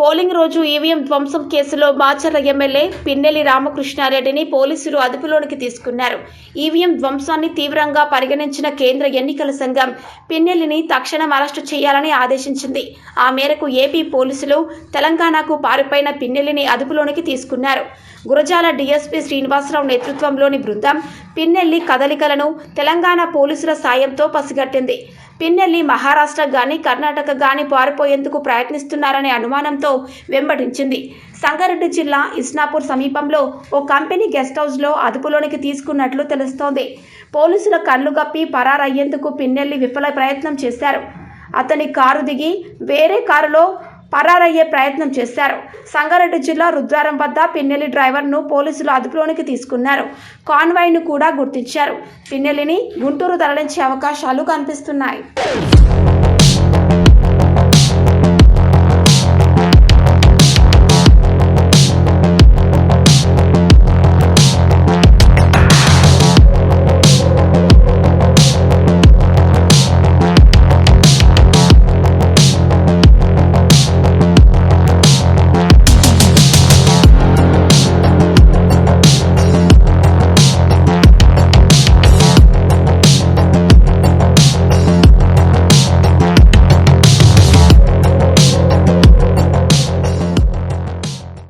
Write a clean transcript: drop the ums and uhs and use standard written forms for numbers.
Polling రోజు EVM ధ్వంసం కేసులో మాచర్ల ఎమ్మెల్యే పిన్నెల్లి రామకృష్ణారెడ్డిని పోలీసులు అదుపులోనికి తీసుకున్నారు. ఈవీఎం ధ్వంసాన్ని తీవ్రంగా పరిగణించిన కేంద్ర ఎన్నికల సంఘం పిన్నెల్లిని తక్షణం అరెస్టు చేయాలని ఆదేశించింది. ఆ మేరకు ఏపీ పోలీసులు తెలంగాణకు పారిపోయిన పిన్నెల్లిని అదుపులోనికి తీసుకున్నారు. గురజాల డీఎస్పీ శ్రీనివాసరావు నేతృత్వంలోని బృందం పిన్నెల్లి కదలికలను తెలంగాణ పోలీసుల సాయంతో పసిగట్టింది. పిన్నెల్లి మహారాష్ట్ర గాని కర్ణాటక గాని పారిపోయేందుకు ప్రయత్నిస్తున్నారనే అనుమానంతో వెంబడించింది. సంగారెడ్డి జిల్లా ఇస్నాపూర్ సమీపంలో ఓ కంపెనీ గెస్ట్ హౌస్లో అదుపులోనికి తీసుకున్నట్లు తెలుస్తోంది. పోలీసుల కళ్లుగప్పి పరారయ్యేందుకు పిన్నెల్లి విఫల ప్రయత్నం చేశారు. అతని కారు దిగి వేరే కారులో పరారయ్యే ప్రయత్నం చేశారు. సంగారెడ్డి జిల్లా రుద్రారం వద్ద పిన్నెల్లి డ్రైవర్ను పోలీసులు అదుపులోనికి తీసుకున్నారు. కాన్వాయ్ను కూడా గుర్తించారు. పిన్నెల్లిని గుంటూరు తరలించే అవకాశాలు కనిపిస్తున్నాయి.